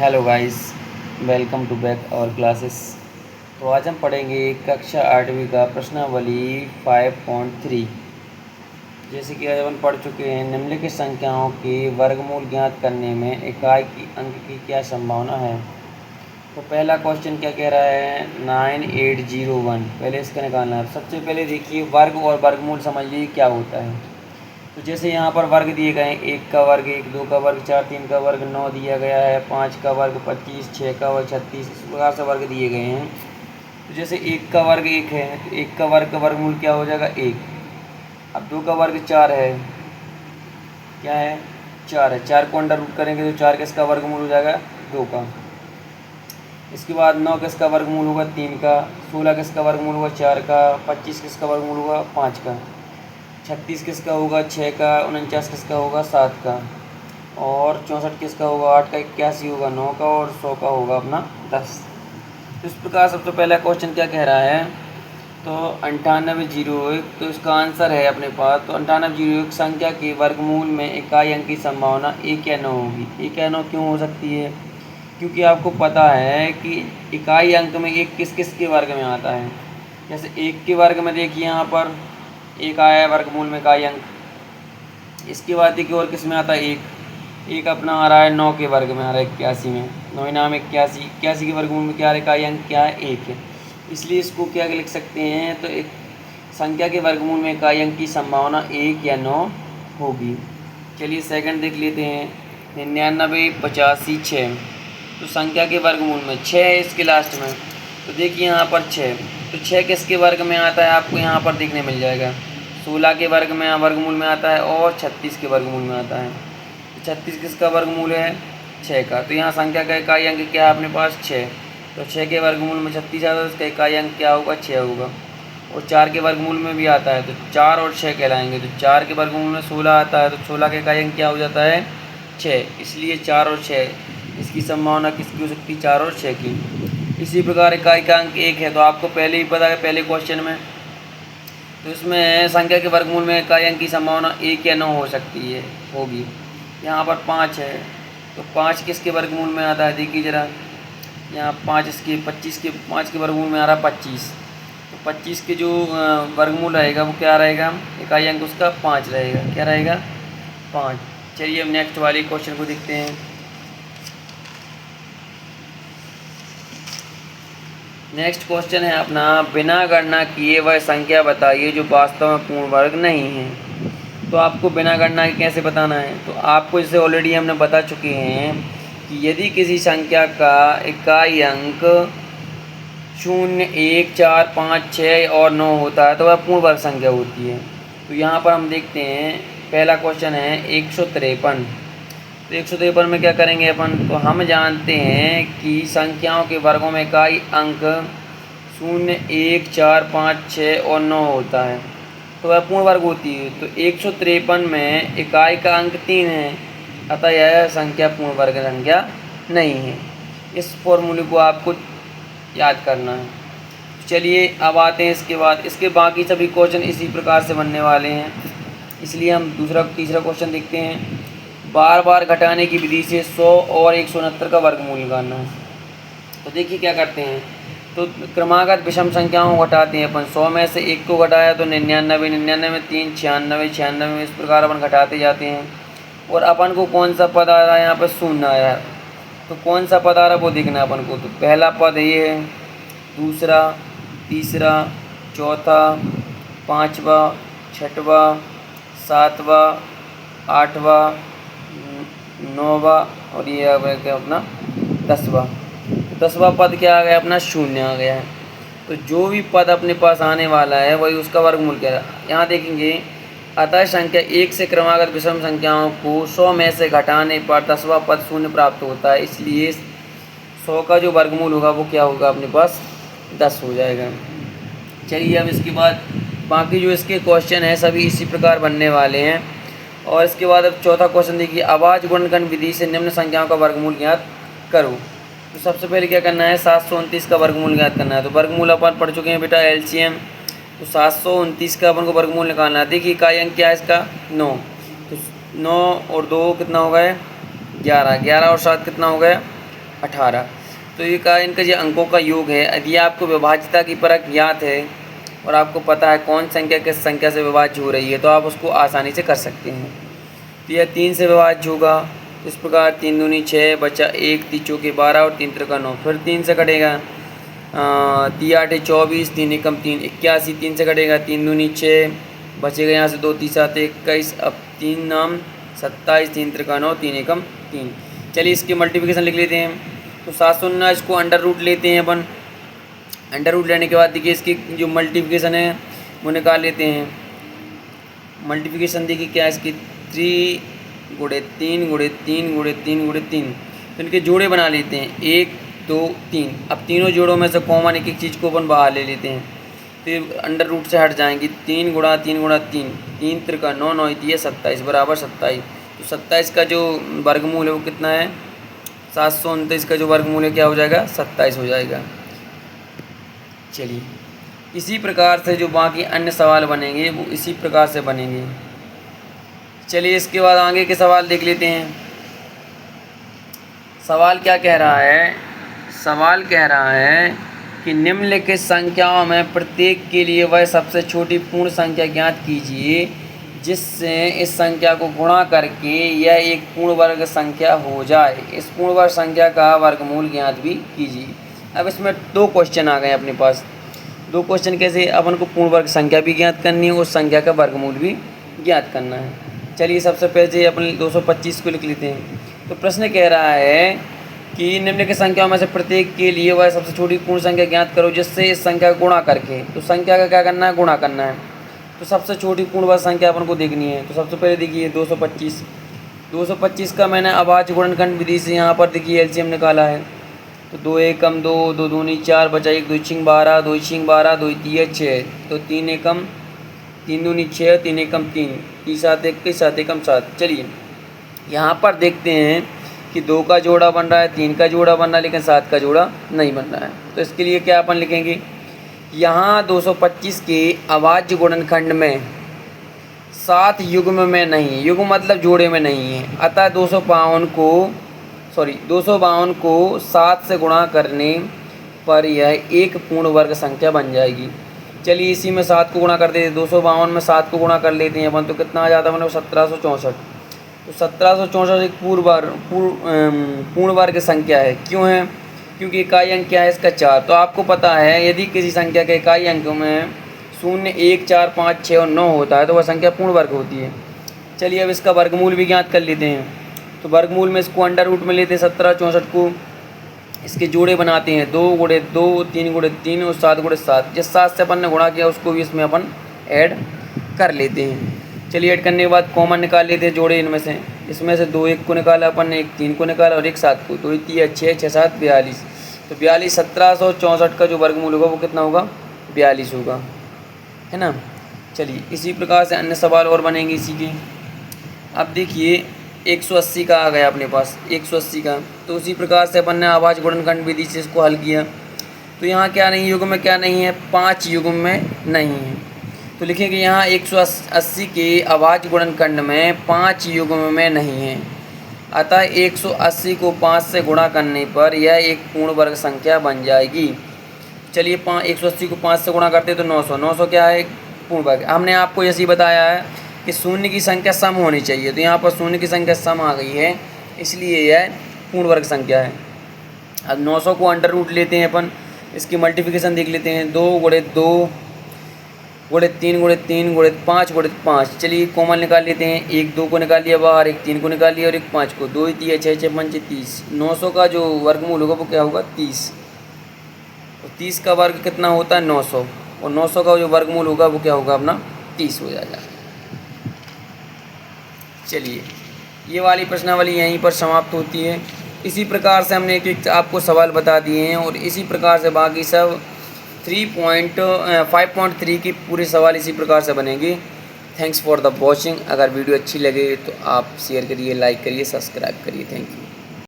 Hello guys, welcome to back our classes. तो आज हम पढ़ेंगे कक्षा 8वीं का प्रश्नावली 5.3। जैसे कि आज अपन पढ़ चुके हैं, निम्नलिखित संख्याओं के वर्गमूल ज्ञात करने में इकाई की अंक की क्या संभावना है। तो पहला क्वेश्चन क्या कह रहा है, 9801। पहले इसका निकालना है। सबसे पहले देखिए वर्ग और वर्गमूल समझ लीजिए क्या होता है। तो जैसे यहाँ पर वर्ग दिए गए हैं, 1 का वर्ग 1, 2 का वर्ग 4, 3 का वर्ग 9 दिया गया है, 5 का वर्ग 25, 6 का वर्ग 36, इस प्रकार से वर्ग दिए गए हैं। तो जैसे 1 का वर्ग 1 है तो 1 का वर्ग का वर्गमूल क्या हो जाएगा 1। अब 2 का वर्ग 4 है, क्या है 4 है, 4 को अंडर रूट करेंगे तो 4 किसका वर्गमूल हो जाएगा 2 का। इसके बाद 9 किसका वर्गमूल होगा 3 का, 16 किसका वर्गमूल होगा 4 का, 25 किसका वर्गमूल होगा 5 का, 36 किसका होगा 6 का, 49 किसका होगा 7 का, और 64 किसका होगा 8 का, 81 होगा 9 का, और 100 का होगा अपना 10। तो इस प्रकार सबसे पहला क्वेश्चन क्या कह रहा है, तो 9801। तो इसका आंसर है अपने पास। तो 9801 संख्या के वर्गमूल में इकाई अंक की संभावना 1 या 9 होगी। 1 या 9 क्यों हो सकती है, क्योंकि आपको पता है कि इकाई अंक में एक किस किस के वर्ग में आता है। जैसे 1 के वर्ग में देखिए यहाँ पर 1 आया है वर्गमूल में इकाई अंक। इसके बाद देखिए और किस में आता है 1 अपना आ रहा है 9 के वर्ग में आ रहा है 81 में, 9 नाम 81, 81 के वर्गमूल में क्या आ रहा है इकाई अंक क्या है 1 है। इसलिए इसको क्या लिख सकते हैं, तो एक संख्या के वर्गमूल में इकाई अंक की संभावना 1 या 9 होगी। चलिए सेकंड देख लेते हैं, 99 85 6। तो संख्या के वर्गमूल में 6 है इसके लास्ट में। तो देखिए यहाँ पर 6, तो 6 किसके वर्ग में आता है आपको यहाँ पर देखने मिल जाएगा, 16 के वर्ग में वर्गमूल में आता है और 36 के वर्गमूल में आता है। तो 36 किसका वर्गमूल है 6 का। तो यहाँ संख्या का इकाई अंक क्या है अपने पास 6। तो 6 के वर्गमूल में 36 आता है, उसका इकाई अंक क्या होगा 6 होगा। और 4 के वर्गमूल में भी आता है, तो 4 और 6 कहलाएंगे। तो 4 के वर्गमूल में 16 आता है, तो 16 का इकाई अंक क्या हो जाता है 6। इसलिए 4 और 6 इसकी संभावना किसकी हो सकती है 4 और 6 की। इसी प्रकार इकाई का अंक 1 है, तो आपको पहले ही पता है पहले क्वेश्चन में। तो इसमें संख्या के वर्गमूल में इकाई अंक की संभावना 1 या 9 हो सकती है होगी। यहाँ पर 5 है, तो 5 किसके वर्गमूल में आता है देखिए ज़रा, यहाँ 5 इसके 25 के 5 के वर्गमूल में आ रहा है 25। तो 25 के जो वर्गमूल रहेगा वो क्या रहेगा, इकाई अंक उसका 5 रहेगा। क्या रहेगा 5। चलिए अब नेक्स्ट वाले क्वेश्चन को देखते हैं। नेक्स्ट क्वेश्चन है अपना, बिना गणना किए वह संख्या बताइए जो वास्तव में पूर्ण वर्ग नहीं है। तो आपको बिना गणना के कैसे बताना है, तो आपको इसे ऑलरेडी हमने बता चुके हैं कि यदि किसी संख्या का इकाई अंक 0 1 4 5 6 और 9 होता है तो वह पूर्ण वर्ग संख्या होती है। तो यहाँ पर हम देखते हैं पहला क्वेश्चन है 153। तो 153 में क्या करेंगे अपन, तो हम जानते हैं कि संख्याओं के वर्गों में इकाई अंक 0 1 4 5 6 और 9 होता है तो वह पूर्ण वर्ग होती है। तो 153 में इकाई का अंक 3 है, अतः यह संख्या पूर्ण वर्ग संख्या नहीं है। इस फॉर्मूले को आपको याद करना है। चलिए अब आते हैं इसके बाद, इसके बाकी सभी क्वेश्चन इसी प्रकार से बनने वाले हैं, इसलिए हम तीसरा क्वेश्चन देखते हैं। बार बार घटाने की विधि से 100 और 169 का वर्गमूल निकालना है। तो देखिए क्या करते हैं, तो क्रमागत विषम संख्याओं को घटाते हैं अपन। 100 में से 1 को घटाया तो 99, 99 में 3 96, 96 में इस प्रकार अपन घटाते जाते हैं। और अपन को कौन सा पद आ रहा है यहाँ पर 0 आया है, तो कौन सा पद आ रहा है वो देखना है अपन को। तो पहला पद ये है, दूसरा, तीसरा, चौथा, पाँचवा, छठवा, सातवां, आठवां, 9वां और ये आ गया अपना 10वां। 10वां पद क्या आ गया अपना 0 आ गया है। तो जो भी पद अपने पास आने वाला है वही उसका वर्गमूल क्या है। यहाँ देखेंगे, अतः संख्या 1 से क्रमागत विषम संख्याओं को 100 में से घटाने पर 10वां पद 0 प्राप्त होता है। इसलिए 100 का जो वर्गमूल होगा वो क्या होगा अपने पास 10 हो जाएगा। चलिए अब इसके बाद बाकी जो इसके क्वेश्चन हैं सभी इसी प्रकार बनने वाले हैं। और इसके बाद अब चौथा क्वेश्चन देखिए, आवाज गुणनखंड विधि से निम्न संख्याओं का वर्गमूल ज्ञात करो। तो सबसे पहले क्या करना है, 729 का वर्गमूल ज्ञात करना है। तो वर्गमूल अपन पढ़ चुके हैं बेटा एलसीएम। तो 729 का अपन को वर्गमूल निकालना है। देखिए इकाई अंक क्या है इसका 9। तो 9 और 2 कितना हो गया 11, 11 और 7 कितना हो गया 18। तो ये का इनका जो अंकों का योग है, यदि आपको विभाज्यता की परख ज्ञात है और आपको पता है कौन संख्या किस संख्या से विभाज्य हो रही है, तो आप उसको आसानी से कर सकते हैं। तो यह 3 से विभाज्य होगा, इस प्रकार 3 दूनी 6 बचा 1, 3 चौके 12 और 3 त्रिका 9। फिर 3 से कटेगा 3 8 24, 3 एकम 3 81, 3 से कटेगा 3 दूनी 6 बचेगा यहाँ से 2 3 7 21, अब 3 नाम 27, 3 त्रिका 9, 3 एकम 3। चलिए इसकी मल्टीप्लिकेशन लिख लेते हैं। तो 719 इसको अंडर रूट लेते हैं अपन। अंडर रूट लेने के बाद देखिए इसकी जो मल्टीप्लिकेशन है वो निकाल लेते हैं। मल्टीप्लिकेशन देखिए क्या है इसकी, 3 गुणे 3 गुणे 3 गुणे 3 गुणे 3। तो इनके जोड़े बना लेते हैं, 1 2 3। अब तीनों जोड़ों में से कॉमन एक एक चीज़ को अपन बाहर ले लेते हैं, तो ये अंडर रूट से हट जाएंगी। 3 गुणा 3 गुणा 3, 3 त्रिका 9 9 है 27 बराबर 27। तो 27 का जो वर्गमूल है वो कितना है, 729 का जो वर्गमूल है क्या हो जाएगा, 27 हो जाएगा। चलिए इसी प्रकार से जो बाकी अन्य सवाल बनेंगे वो इसी प्रकार से बनेंगे। चलिए इसके बाद आगे के सवाल देख लेते हैं। सवाल क्या कह रहा है, सवाल कह रहा है कि निम्नलिखित संख्याओं में प्रत्येक के लिए वह सबसे छोटी पूर्ण संख्या ज्ञात कीजिए जिससे इस संख्या को गुणा करके यह एक पूर्ण वर्ग संख्या हो जाए। इस पूर्ण वर्ग संख्या का वर्गमूल ज्ञात भी कीजिए। अब इसमें 2 क्वेश्चन आ गए अपने पास। 2 क्वेश्चन कैसे, अपन को पूर्ण वर्ग संख्या भी ज्ञात करनी है, उस संख्या का वर्गमूल भी ज्ञात करना है। चलिए सबसे पहले अपन 225 को लिख लेते हैं। तो प्रश्न कह रहा है कि निम्नलिखित संख्याओं में से प्रत्येक के लिए वह सबसे छोटी पूर्ण संख्या ज्ञात करो जिससे इस संख्या को गुणा करके, तो संख्या का क्या करना है, गुणा करना है। तो सबसे छोटी पूर्ण वर्ग संख्या अपन को देखनी है। तो सबसे पहले देखिए 225 का मैंने अभाज्य गुणनखंड विधि से यहाँ पर देखिए एलसीएम निकाला है। तो 2 एकम 2, 2 दूनी 4 बचा 1, 2 छिंग 12, 2 छिंग 12, 2 तिया 6। तो 3 एकम 3 दूनी 6, 3 एकम 3, 3 7 21, 7 एकम 7। चलिए यहाँ पर देखते हैं कि 2 का जोड़ा बन रहा है, 3 का जोड़ा बन रहा है, लेकिन 7 का जोड़ा नहीं बन रहा है। तो इसके लिए क्या अपन लिखेंगे, यहाँ 225 के अभाज्य गुणनखंड में 7 युग्म में नहीं, युग्म मतलब जोड़े में नहीं है, अतः 252 को 7 से गुणा करने पर यह एक पूर्ण वर्ग संख्या बन जाएगी। चलिए इसी में 7 को गुणा कर देते, 252 में 7 को गुणा कर लेते हैं अपन, तो कितना आ जाता है, मतलब 1764। तो 1764 एक पूर्ण वर्ग संख्या है। क्यों है, क्योंकि इकाई अंक क्या है इसका 4। तो आपको पता है यदि किसी संख्या के इकाई अंक में 0 1 4 5 6 और 9 होता है तो वह संख्या पूर्ण वर्ग होती है। चलिए अब इसका वर्गमूल भी ज्ञात कर लेते हैं। तो वर्गमूल में इसको अंडर रूट में लेते हैं 1764 को, इसके जोड़े बनाते हैं 2 गुणे 2, 3 गुणे 3 और 7 गुणे 7। जिस 7 से अपन ने गुणा किया उसको भी इसमें अपन ऐड कर लेते हैं। चलिए ऐड करने के बाद कॉमन निकाल लेते हैं जोड़े इनमें से। इसमें से 2 1 को निकाला अपन ने, 1 3 को निकाला और 1 7 को। 2 3 6 6 7 42। तो 42 1764 का जो वर्गमूल होगा वो कितना होगा, 42 होगा, है ना। चलिए इसी प्रकार से अन्य सवाल और बनेंगे इसी के। अब देखिए 180 का आ गया अपने पास, 180 का। तो उसी प्रकार से अपन ने अभाज्य गुणनखंड विधि से इसको हल किया। तो यहाँ क्या नहीं, युग्म में क्या नहीं है, 5 युग्म में नहीं है। तो लिखेंगे यहाँ 180 के अभाज्य गुणनखंड में 5 युग्म में नहीं है, अतः 180 को 5 से गुणा करने पर यह एक पूर्ण वर्ग संख्या बन जाएगी। चलिए 180 को 5 से गुणा करते तो 900, 900 क्या है, पूर्ण वर्ग। हमने आपको ऐसे ही बताया है कि शून्य की संख्या सम होनी चाहिए, तो यहाँ पर शून्य की संख्या सम आ गई है, इसलिए यह पूर्ण वर्ग संख्या है। अब 900 को अंडर रूट लेते हैं अपन, इसकी मल्टीप्लिकेशन देख लेते हैं। 2 गुणे 2 गुणे 3 गुणे 3 गुणे 5 गुणे 5। चलिए कॉमन निकाल लेते हैं, 1 2 को निकाल लिया बाहर, 1 3 को निकाल लिया और 1 5 को। 2 3 6 6 5 30। 900 का जो वर्गमूल होगा वो क्या होगा, 30। और 30 का वर्ग कितना होता है, 900, और 900 का जो वर्गमूल होगा वो क्या होगा अपना, 30 हो जाएगा। चलिए ये वाली प्रश्नावली यहीं पर समाप्त होती है। इसी प्रकार से हमने एक आपको सवाल बता दिए हैं और इसी प्रकार से बाकी सब 5.3 की पूरे सवाल इसी प्रकार से बनेंगे। Thanks for the watching. अगर वीडियो अच्छी लगे तो आप शेयर करिए, लाइक करिए, सब्सक्राइब करिए। Thank you.